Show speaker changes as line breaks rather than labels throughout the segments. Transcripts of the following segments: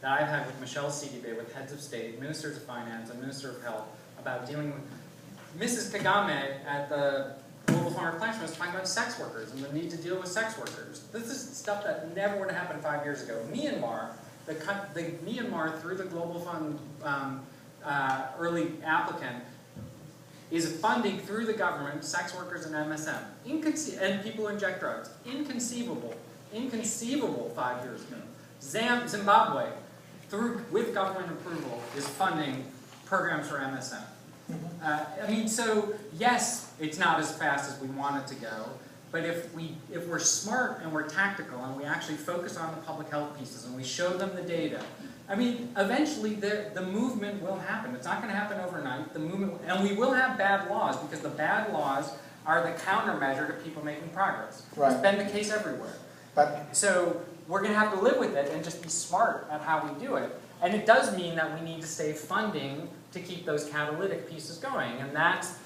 that I've had with Michelle's CDB, with heads of state, ministers of finance, and minister of health, about dealing with Mrs. Kagame at the Global Fund Replenishment was talking about sex workers and the need to deal with sex workers. This is stuff that never would have happened 5 years ago. Myanmar, the Myanmar through the Global Fund early applicant is funding through the government sex workers and MSM and people who inject drugs. Inconceivable 5 years ago. Zimbabwe, with government approval, is funding programs for MSM. I mean, so yes, it's not as fast as we want it to go, but if we're smart and we're tactical and we actually focus on the public health pieces and we show them the data, I mean, eventually the movement will happen. It's not going to happen overnight. The movement, and we will have bad laws because the bad laws are the countermeasure to people making progress. Right. It's been the case everywhere. So we're going to have to live with it and just be smart at how we do it. And it does mean that we need to save funding to keep those catalytic pieces going. And that's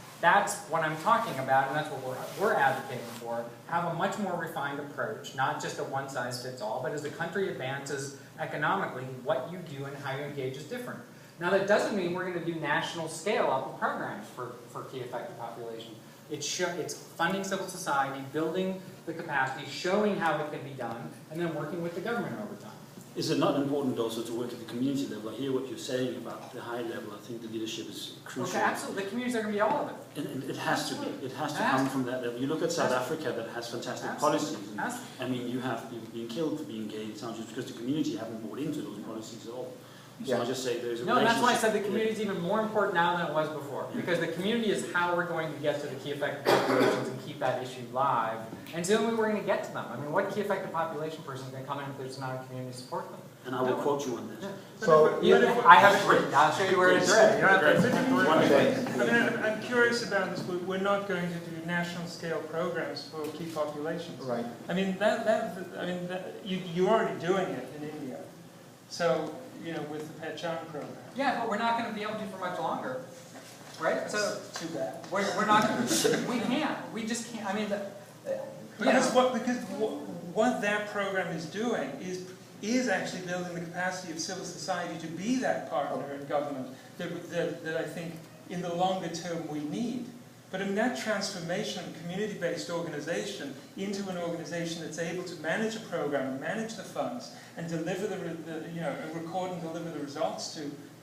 what I'm talking about, and that's what we're advocating for. Have a much more refined approach, not just a one-size-fits-all, but as the country advances economically, what you do and how you engage is different. Now that doesn't mean we're going to do national scale-up of programs for key affected populations. It's funding civil society, building the capacity, showing how it can be done, and then working with the government over time.
Is it not important also to work at the community level? I hear what you're saying about the high level. I think the leadership is crucial.
Okay, absolutely. The communities are going to be all of it.
And it has to be. It has to come from that level. You look at South Africa that has fantastic policies. And, I mean, you have people being killed for being gay. It's not just because the community haven't bought into those policies at all. So I just say there's a relationship.
No, that's why I said the community is even more important now than it was before. Because the community is how we're going to get to the key affected populations and keep that issue live. And it's the only way we're going to get to them. I mean, what key affected population person is going to come in if there's not a community to support them?
And I will quote you on this.
So
I have it written. I'll show you where it's written. You don't have
to. I'm curious about this. We're not going to do national scale programs for key populations.
Right.
I mean you're already doing it in India. So with the Pehchan program.
Yeah, but we're not going to be able to for much longer, right? So
too bad.
We're not. We can't. We just can't. I mean,
because what that program is doing is actually building the capacity of civil society to be that partner in government that I think in the longer term we need. But in that transformation of community-based organization into an organization that's able to manage a program, and manage the funds, and deliver record and deliver the results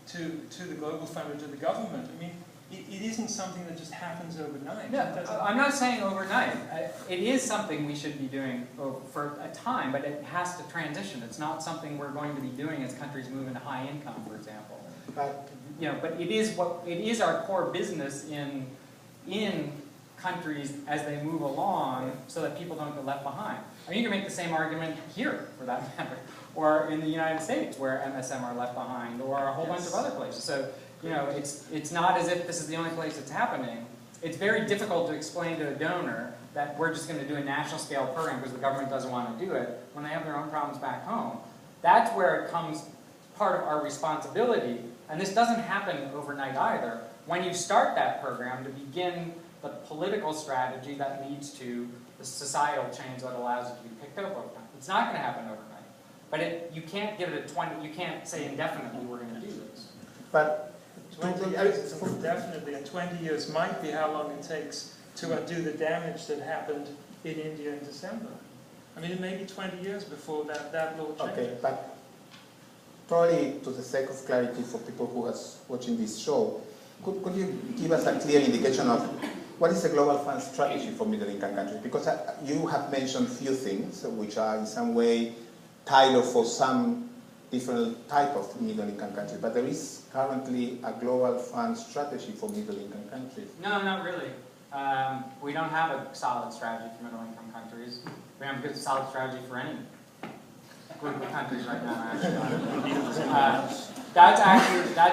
to the Global Fund or to the government. I mean, it isn't something that just happens overnight.
No, I'm not saying overnight. It is something we should be doing for a time, but it has to transition. It's not something we're going to be doing as countries move into high income, for example. But it is our core business in countries as they move along, so that people don't get left behind. I mean, you can make the same argument here, for that matter, or in the United States, where MSM are left behind, or a whole bunch of other places. So, it's not as if this is the only place it's happening. It's very difficult to explain to a donor that we're just going to do a national scale program because the government doesn't want to do it when they have their own problems back home. That's where it comes part of our responsibility, and this doesn't happen overnight either. When you start that program, to begin the political strategy that leads to the societal change that allows it to be picked up over time. It's not going to happen overnight. But you can't give it you can't say indefinitely we're going to do this.
But
20 years definitely, and 20 years might be how long it takes to undo the damage that happened in India in December. I mean, it may be 20 years before that law changes.
Okay, but probably to the sake of clarity for people who are watching this show, could you give us a clear indication of what is the Global Fund strategy for middle-income countries? Because you have mentioned a few things which are in some way tailored for some different type of middle-income countries, but there is currently a Global Fund strategy for middle-income countries.
No, not really. We don't have a solid strategy for middle-income countries. We don't have a good solid strategy for any group of countries right now, actually. That's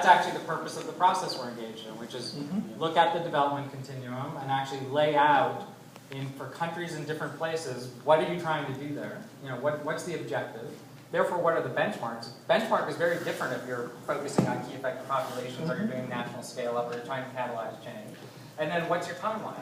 actually the purpose of the process we're engaged in, which is look at the development continuum and actually lay out for countries in different places, what are you trying to do there? What's the objective? Therefore, what are the benchmarks? Benchmark is very different if you're focusing on key affected populations or you're doing national scale up or you're trying to catalyze change. And then what's your timeline?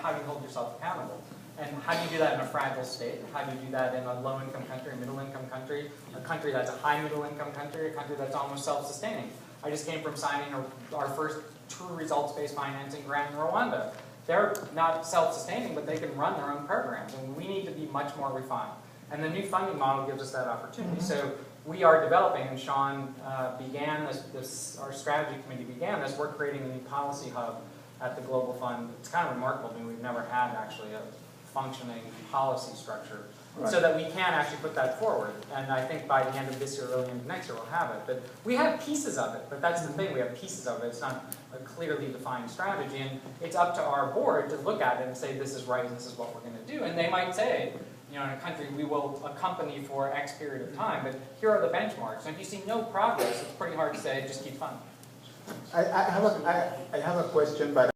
How do you hold yourself accountable? And how do you do that in a fragile state? How do you do that in a low-income country, a middle-income country, a country that's a high middle-income country, a country that's almost self-sustaining? I just came from signing our first true results-based financing grant in Rwanda. They're not self-sustaining, but they can run their own programs, and we need to be much more refined. And the new funding model gives us that opportunity. So we are developing, and Sean began our strategy committee began this. We're creating a new policy hub at the Global Fund. It's kind of remarkable. I mean, we've never had actually a functioning policy structure, right, so that we can actually put that forward. And I think by the end of this year, early into next year, we'll have it. But we have pieces of it, but that's the thing, we have pieces of it. It's not a clearly defined strategy, and it's up to our board to look at it and say, this is right, this is what we're going to do. And they might say, you know, in a country, we will accompany for X period of time, but here are the benchmarks. And if you see no progress, it's pretty hard to say, just keep funding.
I have a question, but